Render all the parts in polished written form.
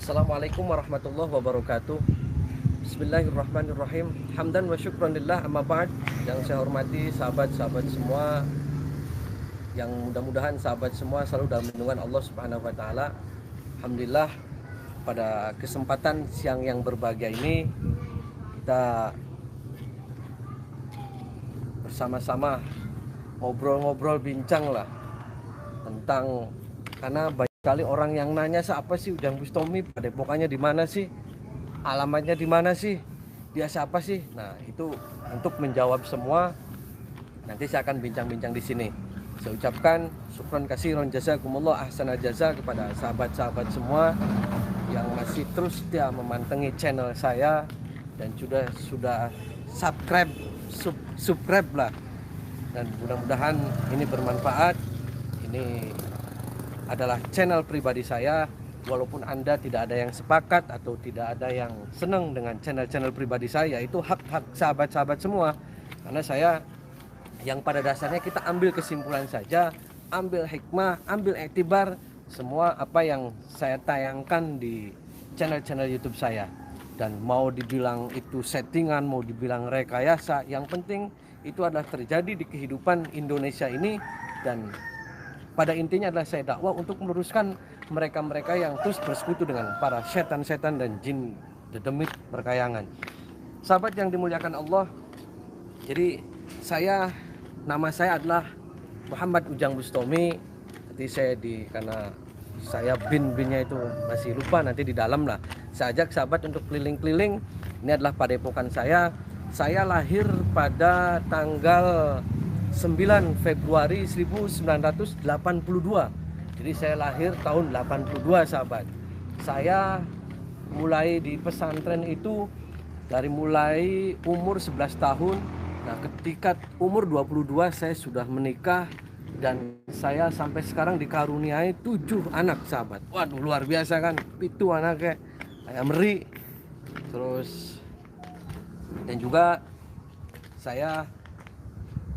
Assalamualaikum warahmatullahi wabarakatuh. Bismillahirrahmanirrahim. Hamdan wa syukran lillah, amma ba'd. Yang saya hormati sahabat-sahabat semua, yang mudah-mudahan sahabat semua selalu dalam lindungan Allah Subhanahu wa taala. Alhamdulillah, pada kesempatan siang yang berbahagia ini kita bersama-sama ngobrol-ngobrol, bincang lah tentang, karena banyak sekali orang yang nanya, siapa sih Ujang Bustami, padepokannya di mana sih, alamatnya di mana sih, dia siapa sih. Nah, itu untuk menjawab semua nanti saya akan bincang-bincang di sini. Saya ucapkan syukran kasiron jazakumullah ahsanal jaza kepada sahabat-sahabat semua yang masih terus setia memantengi channel saya dan sudah subscribe lah, dan mudah-mudahan ini bermanfaat. Ini adalah channel pribadi saya, walaupun Anda tidak ada yang sepakat atau tidak ada yang senang dengan channel-channel pribadi saya, itu hak-hak sahabat-sahabat semua. Karena saya, yang pada dasarnya kita ambil kesimpulan saja, ambil hikmah, ambil iktibar semua apa yang saya tayangkan di channel-channel YouTube saya. Dan mau dibilang itu settingan, mau dibilang rekayasa, yang penting itu adalah terjadi di kehidupan Indonesia ini. Dan pada intinya adalah saya dakwah untuk meluruskan mereka-mereka yang terus bersekutu dengan para setan-setan dan jin dedemit berkayangan. Sahabat yang dimuliakan Allah, jadi nama saya adalah Muhammad Ujang Bustami. Nanti saya karena saya binnya itu masih lupa, nanti di dalam lah saya ajak sahabat untuk keliling-keliling. Ini adalah padepokan saya. Saya lahir pada tanggal 9 Februari 1982. Jadi saya lahir tahun 82, sahabat. Saya mulai di pesantren itu dari mulai umur 11 tahun. Nah, ketika umur 22 saya sudah menikah, dan saya sampai sekarang dikaruniai 7 anak, sahabat. Waduh, luar biasa kan, itu anaknya kayak meri. Terus, dan juga saya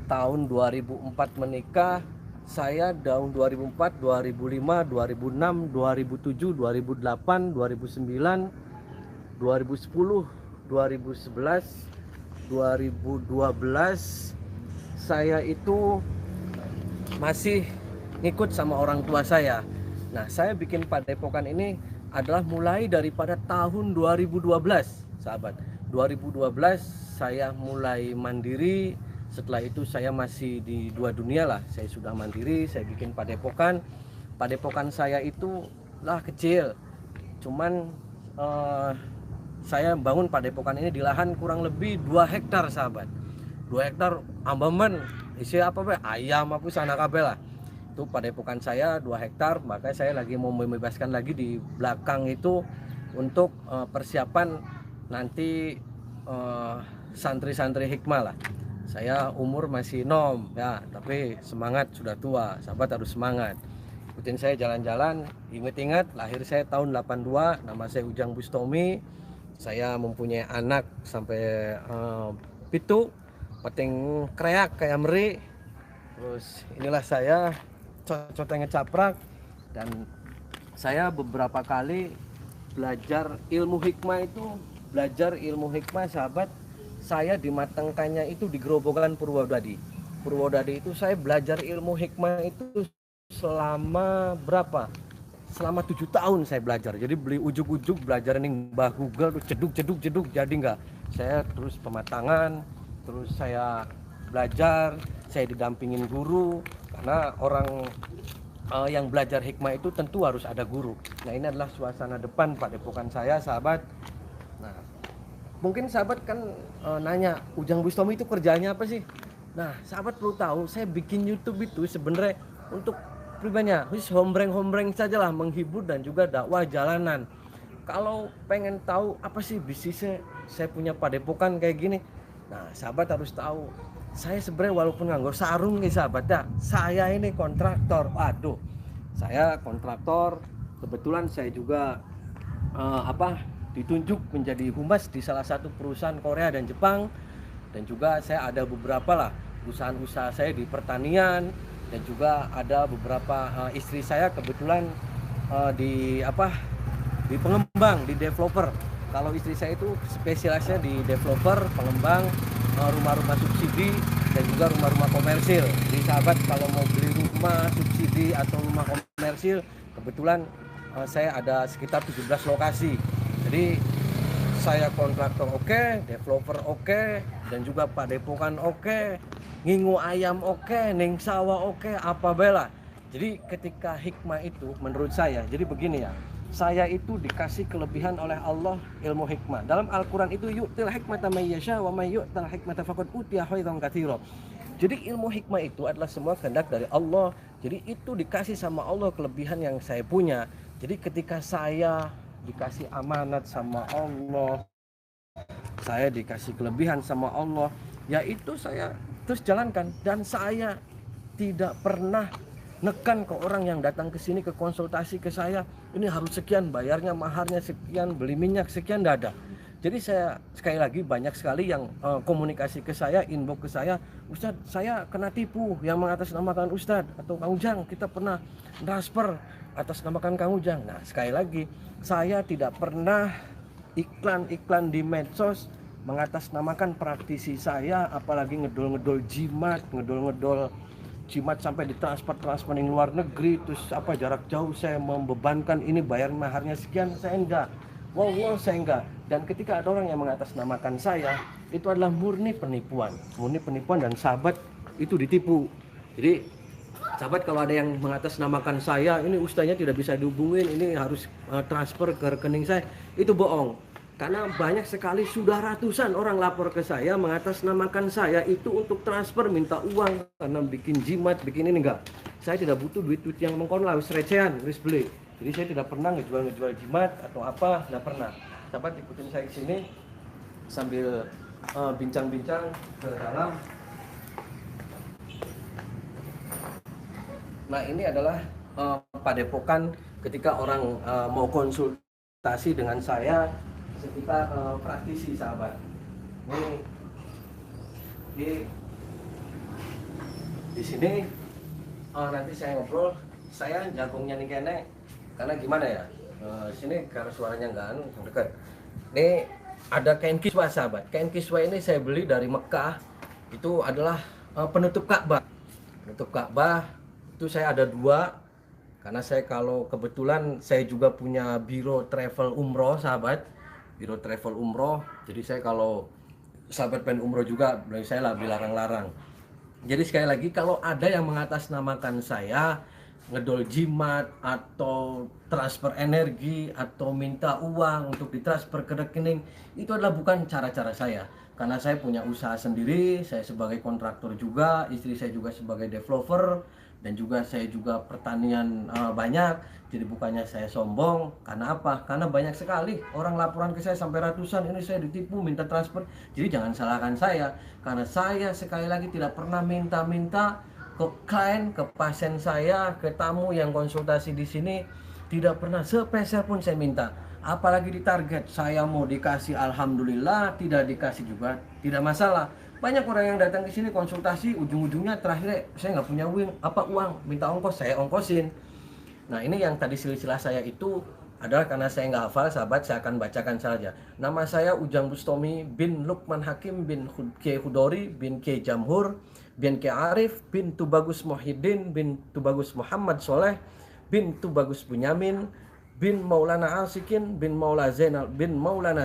tahun 2004 menikah. Saya tahun 2004, 2005, 2006, 2007, 2008, 2009, 2010, 2011, 2012 saya itu masih ngikut sama orang tua saya. Nah, saya bikin padepokan ini adalah mulai daripada tahun 2012, sahabat. 2012 saya mulai mandiri. Setelah itu saya masih di dua dunia lah. Saya sudah mandiri, saya bikin padepokan. Padepokan saya itu lah kecil. Cuman saya bangun padepokan ini di lahan kurang lebih 2 hektar, sahabat. 2 hektar ambemen, isi apa be? Ayam apa sana kabel lah. Itu padepokan saya 2 hektar, makanya saya lagi mau membebaskan lagi di belakang itu untuk persiapan nanti santri-santri hikmah lah. Saya umur masih nom ya, tapi semangat sudah tua, sahabat harus semangat. Ikutin saya jalan-jalan, ingat-ingat lahir saya tahun 82, nama saya Ujang Bustami. Saya mempunyai anak sampai pitu, peting kreak kayak meri. Terus inilah saya, cocotnya ngecaprak. Dan saya beberapa kali belajar ilmu hikmah, sahabat. Saya dimatangkannya itu di Grobogan Purwodadi. Purwodadi itu saya belajar ilmu hikmah itu selama berapa? Selama 7 tahun saya belajar. Jadi beli ujuk-ujuk belajar nih Mbah Google tuh jeduk jadi enggak. Saya terus pematangan, terus saya belajar, saya didampingin guru, karena orang yang belajar hikmah itu tentu harus ada guru. Nah, ini adalah suasana depan padepokan saya, sahabat. Nah, mungkin sahabat kan nanya, Ujang Bustami itu kerjanya apa sih? Nah, sahabat perlu tahu, saya bikin YouTube itu sebenarnya untuk pribadinya, hombreng saja lah, menghibur dan juga dakwah jalanan. Kalau pengen tahu apa sih bisnisnya saya punya padepokan kayak gini, nah sahabat harus tahu, saya sebenarnya walaupun nganggur sarung nih sahabat ya, saya ini kontraktor. Waduh, saya kontraktor. Kebetulan saya juga ditunjuk menjadi humas di salah satu perusahaan Korea dan Jepang. Dan juga saya ada beberapa lah usaha-usaha saya di pertanian, dan juga ada beberapa istri saya kebetulan di pengembang, di developer. Kalau istri saya itu spesialisnya di developer, pengembang, rumah-rumah subsidi dan juga rumah-rumah komersil. Jadi sahabat kalau mau beli rumah subsidi atau rumah komersil, kebetulan saya ada sekitar 17 lokasi. Jadi saya kontraktor oke, developer oke, dan juga Pak Depokan oke, ngingu ayam oke, ning sawah oke, apa bela. Jadi ketika hikmah itu menurut saya, jadi begini ya, saya itu dikasih kelebihan oleh Allah ilmu hikmah. Dalam Al-Quran itu yu'til hikmata may yasha wa may yu'tal hikmata faqad utiya khairan katsira. Jadi ilmu hikmah itu adalah semua kehendak dari Allah. Jadi itu dikasih sama Allah kelebihan yang saya punya. Jadi ketika saya dikasih amanat sama Allah, saya dikasih kelebihan sama Allah, yaitu saya terus jalankan. Dan saya tidak pernah nekan ke orang yang datang ke sini ke konsultasi ke saya, ini harus sekian, bayarnya maharnya sekian, beli minyak sekian, tidak ada. Jadi saya sekali lagi banyak sekali yang komunikasi ke saya, inbox ke saya, Ustadz saya kena tipu yang mengatasnamakan Ustadz atau Kang Ujang, kita pernah transfer atas namakan Kang Ujang. Nah sekali lagi saya tidak pernah iklan-iklan di medsos mengatasnamakan praktisi saya, apalagi ngedol-ngedol jimat, ngedol-ngedol jimat sampai ditransfer di luar negeri, terus apa jarak jauh saya membebankan ini bayar maharnya sekian, saya enggak. Wow, saya enggak. Dan ketika ada orang yang mengatasnamakan saya, itu adalah murni penipuan dan sahabat itu ditipu. Jadi sahabat kalau ada yang mengatasnamakan saya, ini ustaznya tidak bisa dihubungin, ini harus transfer ke rekening saya, itu bohong. Karena banyak sekali, sudah ratusan orang lapor ke saya mengatasnamakan saya itu untuk transfer, minta uang karena bikin jimat, bikin ini. Enggak, saya tidak butuh duit-duit yang mengkon lah, wis recehan, wis beli. Jadi saya tidak pernah ngejual jimat atau apa, tidak pernah. Sahabat ikutin saya ke sini sambil bincang-bincang ke dalam. Nah ini adalah padepokan ketika orang mau konsultasi dengan saya, kita praktisi sahabat. Ini di sini nanti saya ngobrol, saya jagungnya nih kene, karena gimana ya, sini karena suaranya nggak dekat. Ini ada kain kiswah sahabat. Kain kiswah ini saya beli dari Mekah. Itu adalah penutup Ka'bah. Penutup Ka'bah itu saya ada 2. Karena saya kalau kebetulan saya juga punya biro travel umroh sahabat. Biro travel umroh. Jadi saya kalau sahabat pengen umroh juga, saya lah dilarang-larang. Jadi sekali lagi kalau ada yang mengatasnamakan saya ngedol jimat atau transfer energi atau minta uang untuk ditransfer ke rekening, itu adalah bukan cara-cara saya. Karena saya punya usaha sendiri, saya sebagai kontraktor juga, istri saya juga sebagai developer, dan juga saya juga pertanian banyak. Jadi bukannya saya sombong, karena apa? Karena banyak sekali orang laporan ke saya sampai ratusan, ini saya ditipu minta transfer. Jadi jangan salahkan saya, karena saya sekali lagi tidak pernah minta-minta ke klien, ke pasien saya, ke tamu yang konsultasi di sini, tidak pernah sepeser pun saya minta. Apalagi di target, saya mau dikasih alhamdulillah, tidak dikasih juga tidak masalah. Banyak orang yang datang ke sini konsultasi, ujung-ujungnya terakhir saya nggak punya uang, minta ongkos, saya ongkosin. Nah ini yang tadi silsilah saya itu adalah karena saya nggak hafal sahabat, saya akan bacakan saja. Nama saya Ujang Bustomi bin Lukman Hakim bin Kiai Hudori bin Kiai Jamhur bin Kiai Arif bin Tubagus Muhyiddin bin Tubagus Muhammad Soleh bin Tubagus Bunyamin bin Maulana Asikin bin Maulana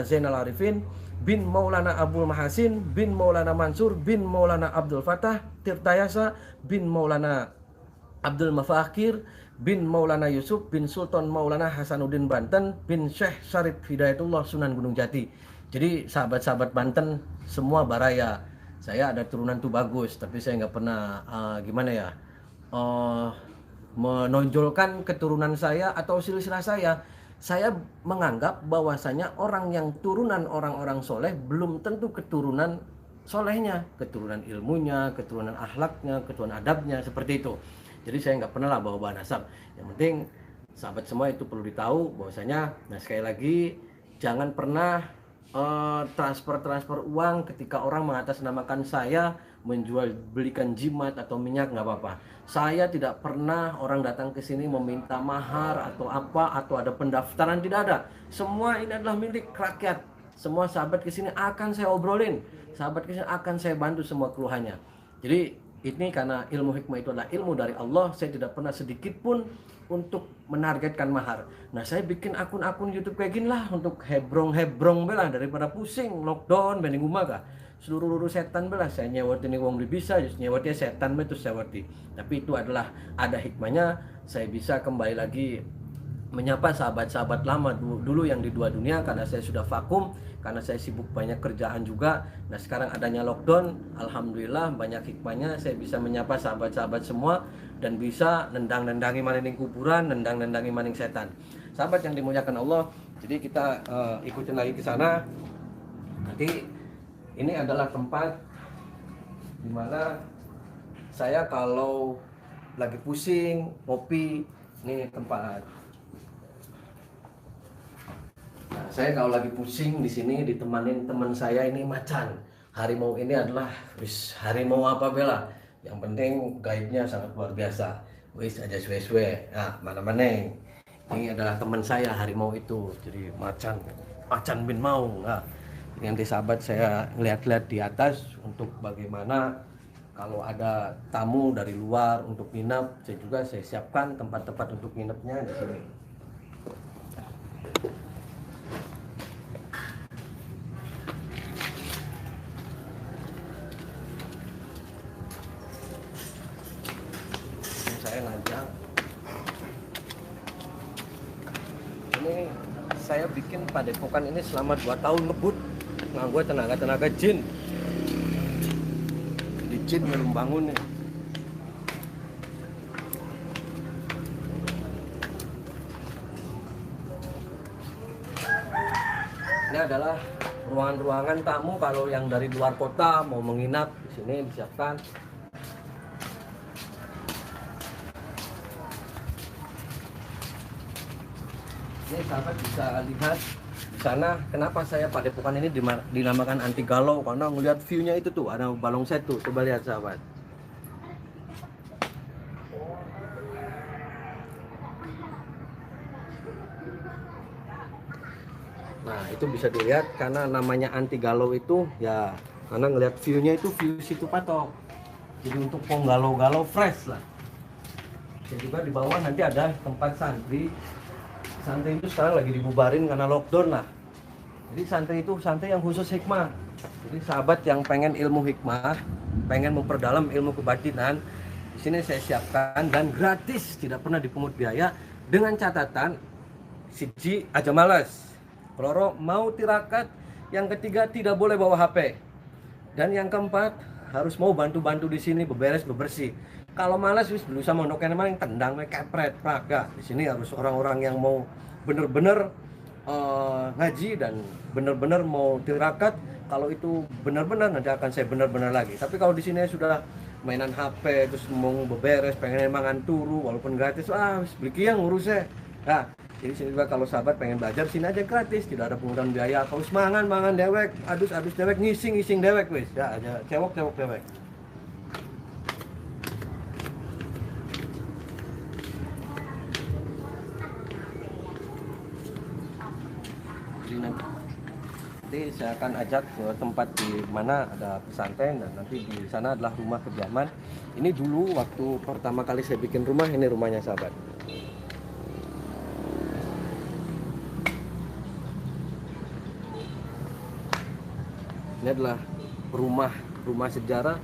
Zainal Arifin bin Maulana Abdul Mahasin bin Maulana Mansur bin Maulana Abdul Fatah Tirtayasa bin Maulana Abdul Mafakir bin Maulana Yusuf bin Sultan Maulana Hasanuddin Banten bin Syekh Syarif Hidayatullah Sunan Gunung Jati. Jadi sahabat-sahabat Banten semua baraya. Saya ada turunan tuh bagus, tapi saya nggak pernah menonjolkan keturunan saya atau silsilah saya. Saya menganggap bahwasanya orang yang turunan orang-orang soleh belum tentu keturunan solehnya, keturunan ilmunya, keturunan akhlaknya, keturunan adabnya, seperti itu. Jadi saya nggak pernah lah bawa nasab. Yang penting sahabat semua itu perlu ditahu bahwasanya, nah sekali lagi jangan pernah transfer uang ketika orang mengatasnamakan saya menjual belikan jimat atau minyak, nggak apa-apa. Saya tidak pernah orang datang ke sini meminta mahar atau apa, atau ada pendaftaran, tidak ada. Semua ini adalah milik rakyat. Semua sahabat ke sini akan saya obrolin, sahabat ke sini akan saya bantu semua keluhannya. Jadi ini karena ilmu hikmah itu adalah ilmu dari Allah, saya tidak pernah sedikit pun untuk menargetkan mahar. Nah, saya bikin akun-akun YouTube kayak gini lah untuk hebrong-hebrong belah, daripada pusing lockdown bening rumah kah. Seluruh setan belah saya nyewati nih wong bisa, just nyewati setan itu sewati. Tapi itu adalah ada hikmahnya, saya bisa kembali lagi menyapa sahabat-sahabat lama dulu yang di dua dunia, karena saya sudah vakum, karena saya sibuk banyak kerjaan juga. Nah, sekarang adanya lockdown, alhamdulillah banyak hikmahnya, saya bisa menyapa sahabat-sahabat semua dan bisa nendang-nendangi maning kuburan, nendang-nendangi maning setan. Sahabat yang dimuliakan Allah, jadi kita ikutin lagi ke sana. Nanti ini adalah tempat dimana saya kalau lagi pusing, ngopi, ini tempat. Nah, saya kalau lagi pusing di sini ditemanin teman saya ini Macan. Harimau ini adalah harimau apa bela? Yang penting gaibnya sangat luar biasa. Wis aja suwe-suwe. Nah, mana-mana. Ini adalah teman saya harimau itu. Jadi Macan bin Maung. Nah, nanti sahabat saya ngeliat-liat di atas untuk bagaimana kalau ada tamu dari luar untuk nginap, saya siapkan tempat-tempat untuk nginepnya di sini. Saya ngajak. Ini saya bikin padepokan ini selama 2 tahun ngebut. Nganggo tenaga jin. Di jin belum bangun nih. Ini adalah ruangan-ruangan tamu kalau yang dari luar kota mau menginap di sini disiapkan. Ini sahabat bisa lihat di sana kenapa saya padepokan ini dinamakan anti galau, karena ngelihat view-nya itu tuh ada balong setu. Coba lihat sahabat. Nah, itu bisa dilihat karena namanya anti galau itu ya karena ngelihat view-nya itu view situ patok. Jadi untuk galau-galau fresh lah. Dan juga di bawah nanti ada tempat santri. Santri itu sekarang lagi dibubarin karena lockdown lah. Jadi santri itu santri yang khusus hikmah. Jadi sahabat yang pengen ilmu hikmah, pengen memperdalam ilmu kebatinan, di sini saya siapkan dan gratis, tidak pernah dipungut biaya, dengan catatan siji aja males, keloro mau tirakat, yang ketiga tidak boleh bawa HP, dan yang keempat harus mau bantu-bantu di sini beberes bebersih. Kalau malas wis berusaha mondokan emang tendang kepret praga. Di sini harus orang-orang yang mau bener-bener ngaji dan bener-bener mau tirakat. Kalau itu bener-bener nanti akan saya bener-bener lagi. Tapi kalau di sini sudah mainan HP terus mau beberes, pengen mangan turu walaupun gratis, wis beli yang ngurusnya. Nah, jadi sini juga kalau sahabat pengen belajar sini aja gratis, tidak ada pungutan biaya. Kalau mangan dewek, adus dewek, ngising dewek wis. Ya aja cewek dewek. Nanti saya akan ajak ke tempat di mana ada pesantren, dan nanti di sana adalah rumah kediaman. Ini dulu waktu pertama kali saya bikin rumah, ini rumahnya sahabat. Ini adalah rumah sejarah.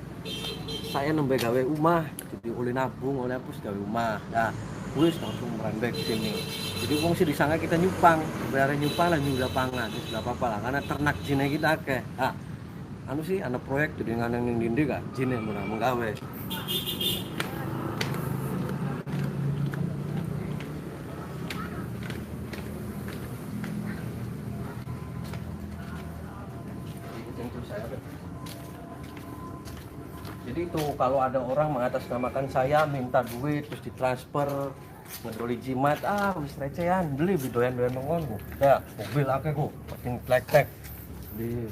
Saya nembe gawe rumah, jadi oleh nabung, oleh hapus gawe rumah. Nah, wis langsung merembek sini. Jadi wong sih disangka kita nyupang, sebenarnya nyupang lah juga pangan, terus nggak apa-apa lah, karena ternak jine kita akeh. Ah, anu sih, anak proyek jadi nganeng ning dindi kah, jine menang menggawe. Jadi itu kalau ada orang mengatasnamakan saya minta duit terus ditransfer ngedoli jimat, wis recehan beli doyan-doyan nongon ya mobil akeh kok penting tek di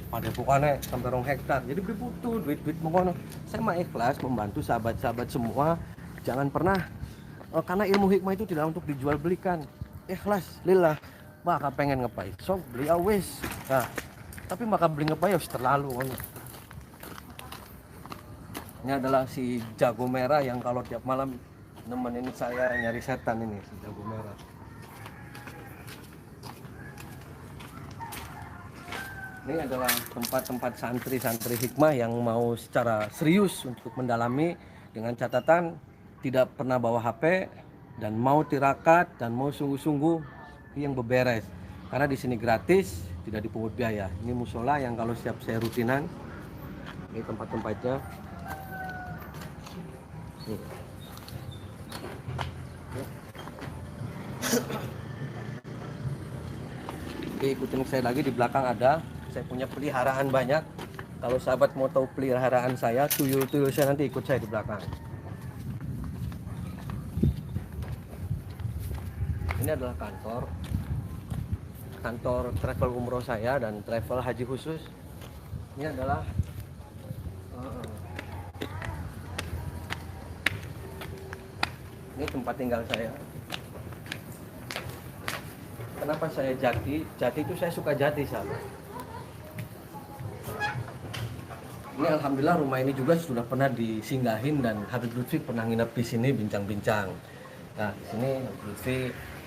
pada pokoknya sampai 2 hektar, jadi beli butuh duit mengono. Saya mah ikhlas membantu sahabat-sahabat semua. Jangan pernah karena ilmu hikmah itu tidak untuk dijual belikan. Ikhlas lillah, maka pengen ngepai sok beli awes. Nah, tapi maka beli ngepai harus terlalu kan. Ini adalah si jago merah yang kalau tiap malam nemenin saya nyari setan, ini si jago merah. Ini adalah tempat-tempat santri-santri hikmah yang mau secara serius untuk mendalami, dengan catatan tidak pernah bawa HP dan mau tirakat dan mau sungguh-sungguh yang beberes. Karena di sini gratis, tidak dipungut biaya. Ini musola yang kalau setiap saya rutinan. Ini tempat-tempatnya. Oke, ikutin saya lagi, di belakang ada saya punya peliharaan banyak. Kalau sahabat mau tahu peliharaan saya, tuyul-tuyul saya, nanti ikut saya di belakang. Ini adalah kantor travel umroh saya dan travel haji khusus. Ini adalah ini tempat tinggal saya. Kenapa saya Jati itu saya suka Jati, sahabat. Ini alhamdulillah rumah ini juga sudah pernah disinggahin dan Habib Lutfi pernah nginep di sini bincang-bincang. Nah, di sini Habib Lutfi,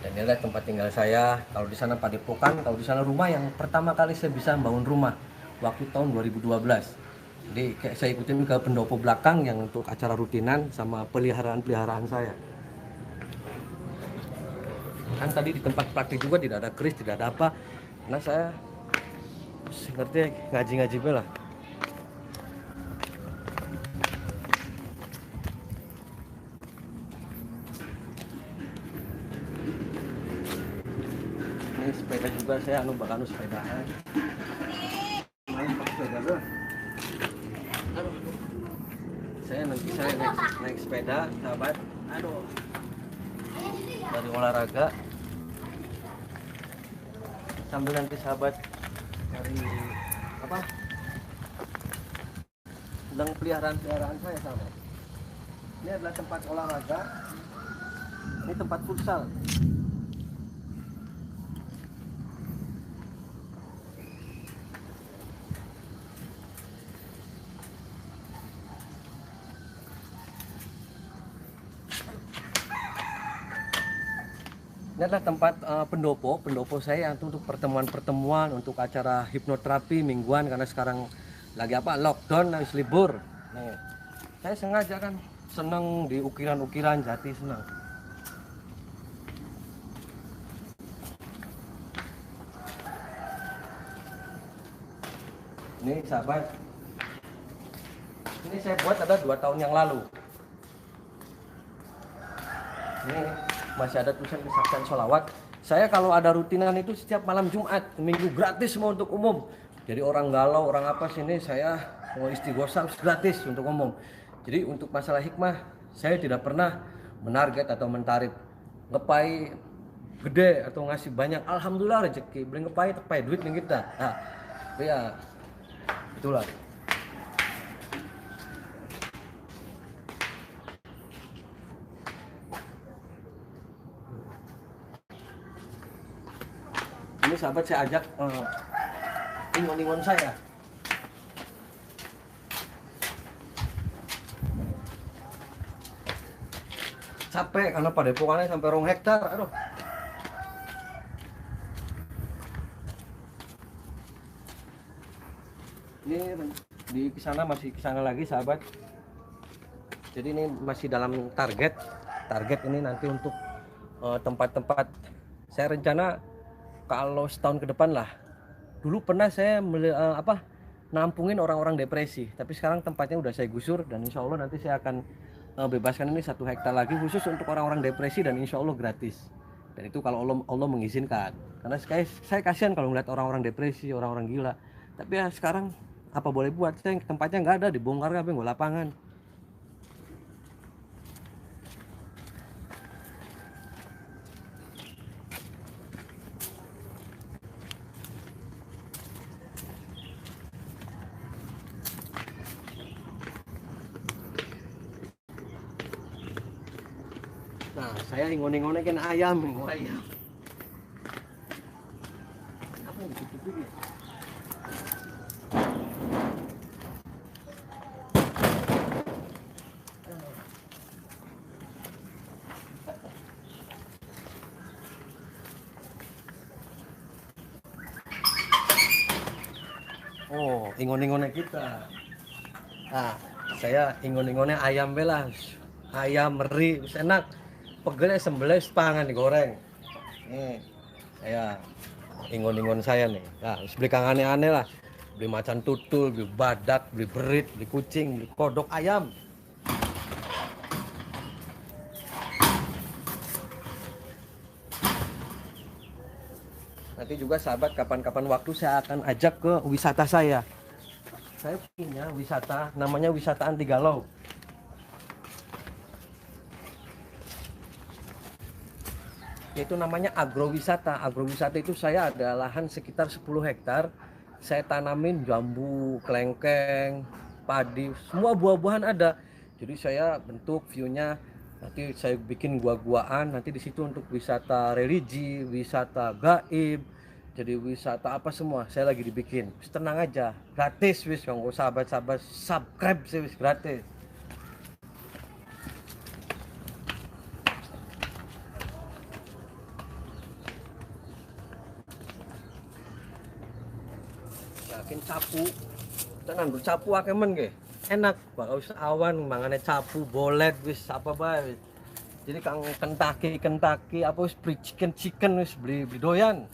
dan ini adalah tempat tinggal saya. Kalau di sana Padepokan, kalau di sana rumah yang pertama kali saya bisa bangun rumah waktu tahun 2012. Jadi saya ikutin ke pendopo belakang yang untuk acara rutinan sama peliharaan saya. Kan tadi di tempat praktik juga tidak ada keris, tidak ada apa. Nah, saya ngerti ngaji-ngaji bela. Ini sepeda juga saya bakal sepedaan. Main pakai sepeda doang. Saya naik sepeda, sahabat. Dari olahraga. Sambil nanti sahabat cari apa? Sedang peliharaan saya, sahabat. Ini adalah tempat olahraga. Ini tempat futsal. Ini adalah tempat pendopo saya untuk pertemuan, untuk acara hipnoterapi mingguan, karena sekarang lagi lockdown, habis libur. Nah, saya sengaja kan seneng di ukiran-ukiran Jati, senang. Ini sahabat, ini saya buat ada 2 tahun yang lalu. Ini masih ada tulisan kesaksian sholawat. Saya kalau ada rutinan itu setiap malam Jumat, Minggu gratis semua untuk umum. Jadi orang galau, orang apa sini, saya mau istighosah gratis untuk umum. Jadi untuk masalah hikmah, saya tidak pernah menarget atau mentarif ngepai gede atau ngasih banyak. Alhamdulillah rezeki, beli ngepai tepai duit nih kita. Nah, ya itulah. Ini sahabat saya ajak ingon-ingon saya. Capek karena padepokannya sampai 2 hektar. Aduh. Ini di sana masih kesana lagi, sahabat. Jadi ini masih dalam target ini nanti untuk tempat-tempat. Saya rencana kalau setahun ke depan lah. Dulu pernah saya nampungin orang-orang depresi, tapi sekarang tempatnya udah saya gusur dan insya Allah nanti saya akan bebaskan ini 1 hektar lagi khusus untuk orang-orang depresi dan insya Allah gratis. Dan itu kalau Allah mengizinkan. Karena saya kasihan kalau melihat orang-orang depresi, orang-orang gila. Tapi ya sekarang apa boleh buat, saya tempatnya nggak ada, dibongkar apa nggak lapangan. saya ingon-ingonnya kan ayam, ayam. Apa yang ditutup ya? Oh, ingon-ingonnya kita. Nah, saya ingon-ingonnya ayam bela, ayam meri, enak. Pegelnya sembelih pangan digoreng. Nih, saya ingon-ingon saya nih. Nah, beli kang aneh-aneh lah. Beli macan tutul, beli badak, beli berit, beli kucing, beli kodok ayam. Nanti juga sahabat kapan-kapan waktu saya akan ajak ke wisata saya. Saya punya wisata, namanya wisata anti galau. Yaitu namanya agrowisata. Agrowisata itu saya ada lahan sekitar 10 hektar. Saya tanamin jambu, kelengkeng, padi, semua buah-buahan ada. Jadi saya bentuk view-nya, nanti saya bikin gua-guaan, nanti di situ untuk wisata religi, wisata gaib, jadi wisata apa semua saya lagi dibikin. Wis tenang aja, gratis wis kanggo sahabat-sahabat, subscribe sih wis gratis. Yakin capu, tenan bercapu akeh men ge. Enak, bakal wis awan mangane capu, bolet wis apa bae. Jadi kang Kentucky apa wis beli chicken wis beli doyan.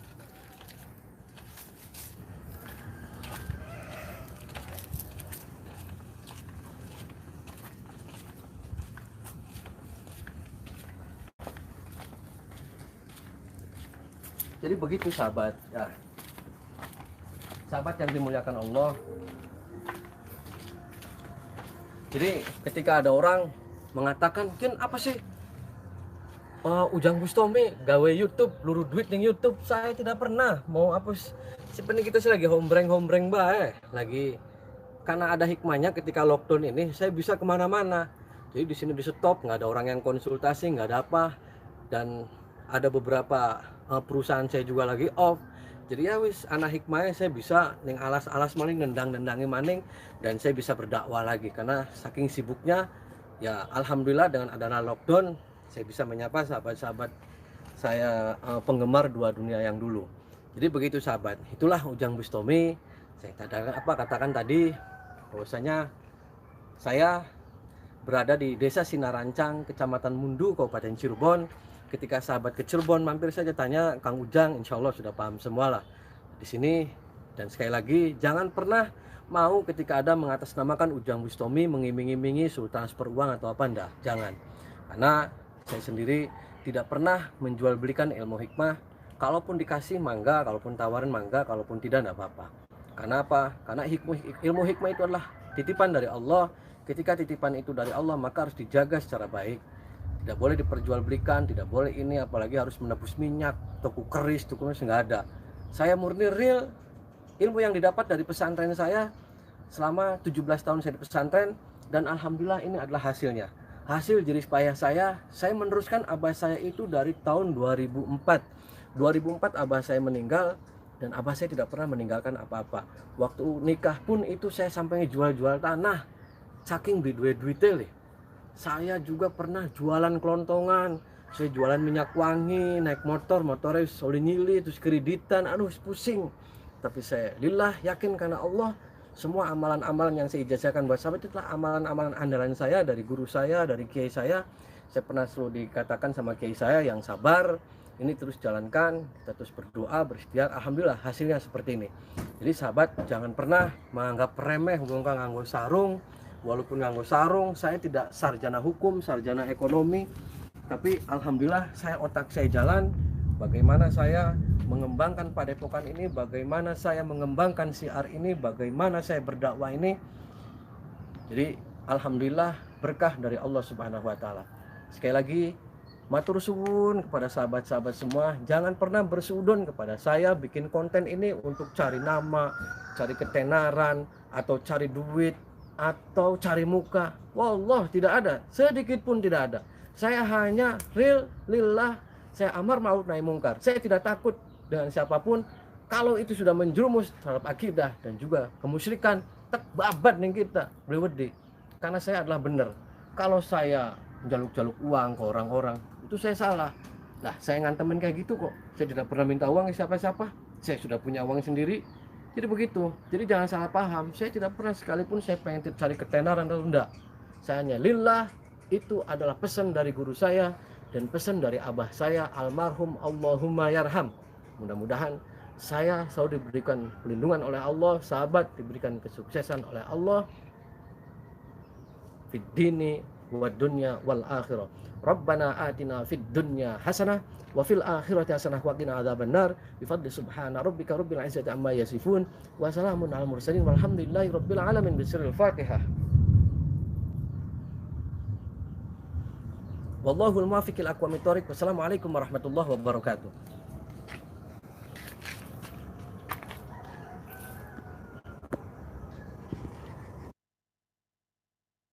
Jadi begitu sahabat ya. Sahabat yang dimuliakan Allah. Jadi ketika ada orang mengatakan, "Kin apa sih? Ujang Bustami gawe YouTube, luru duit ning YouTube." Saya tidak pernah mau apa sebenarnya kita sih lagi hombreng bae. Lagi karena ada hikmahnya ketika lockdown ini saya bisa kemana-mana. Jadi di sini di stop, nggak ada orang yang konsultasi, nggak ada apa. Dan ada beberapa perusahaan saya juga lagi off. Jadi ya wis anak hikmahnya saya bisa ning alas-alas maning nendang-nendangi maning dan saya bisa berdakwah lagi karena saking sibuknya ya alhamdulillah dengan adanya lockdown saya bisa menyapa sahabat-sahabat saya penggemar dua dunia yang dulu. Jadi begitu sahabat, itulah Ujang Bustami. Saya katakan tadi bahwasanya saya berada di Desa Sinarancang, Kecamatan Mundu, Kabupaten Cirebon. Ketika sahabat ke Cirebon mampir saja tanya Kang Ujang, insya Allah sudah paham semua lah di sini. Dan sekali lagi jangan pernah mau ketika ada mengatasnamakan Ujang Bustami mengiming-imingi suruh transfer uang atau apa, enggak, jangan. Karena saya sendiri tidak pernah menjual belikan ilmu hikmah. Kalaupun dikasih mangga, kalaupun tawarin mangga, kalaupun tidak apa-apa. Karena apa? Karena ilmu hikmah itu adalah titipan dari Allah. Ketika titipan itu dari Allah maka harus dijaga secara baik. Tidak boleh diperjualbelikan, tidak boleh ini, apalagi harus menebus minyak, toko keris, nggak ada. Saya murni real, ilmu yang didapat dari pesantren saya selama 17 tahun saya di pesantren, dan alhamdulillah ini adalah hasilnya. Hasil jerih payah saya meneruskan abah saya itu dari tahun 2004. 2004 abah saya meninggal, dan abah saya tidak pernah meninggalkan apa-apa. Waktu nikah pun itu saya sampai jual-jual tanah, saking duit-duitnya. Saya juga pernah jualan kelontongan, saya jualan minyak wangi, naik motornya soli nyili, terus kreditan, aduh pusing. Tapi saya lillah yakin karena Allah, semua amalan-amalan yang saya ijazahkan buat sahabat itulah amalan-amalan andalan saya dari guru saya, dari kiai saya. Saya pernah selalu dikatakan sama kiai saya yang sabar, ini terus jalankan, kita terus berdoa, berikhtiar, alhamdulillah hasilnya seperti ini. Jadi sahabat jangan pernah menganggap remeh bukan nganggo sarung. Walaupun nganggo sarung, saya tidak sarjana hukum, sarjana ekonomi, tapi alhamdulillah saya otak saya jalan. Bagaimana saya mengembangkan padepokan ini, bagaimana saya mengembangkan siar ini, bagaimana saya berdakwah ini. Jadi alhamdulillah berkah dari Allah Subhanahu wa taala. Sekali lagi matur suwun kepada sahabat-sahabat semua, jangan pernah berseudon kepada saya bikin konten ini untuk cari nama, cari ketenaran, atau cari duit, atau cari muka. Wallah tidak ada, sedikit pun tidak ada. Saya hanya real lillah, saya amar ma'ruf nahi mungkar. Saya tidak takut dengan siapapun. Kalau itu sudah menjerumus terhadap akidah dan juga kemusyrikan, tak babat nih kita berwedi. Karena saya adalah benar. Kalau saya jaluk-jaluk uang ke orang-orang, itu saya salah. Nah, saya ngantemin kayak gitu kok. Saya tidak pernah minta uang ke siapa-siapa. Saya sudah punya uang sendiri. Jadi begitu. Jadi jangan salah paham. Saya tidak pernah sekalipun saya pengen cari ketenaran atau enggak. Saya hanya lillah. Itu adalah pesan dari guru saya dan pesan dari abah saya almarhum Allahumma yarham. Mudah-mudahan saya selalu diberikan perlindungan oleh Allah, sahabat diberikan kesuksesan oleh Allah fid dini wad dunya wal akhirah. Rabbana atina fid dunya hasanah wa fil akhirati hasanah wa qina adzabannar bi fadli subhana rabbika rabbil izzati amma yasifun wa salamun alal mursalin walhamdulillahi rabbil alamin bisirril Fatihah. Wallahul muwaffiq ila aqwamit thoriq. Wassalamualaikum warahmatullahi wabarakatuh.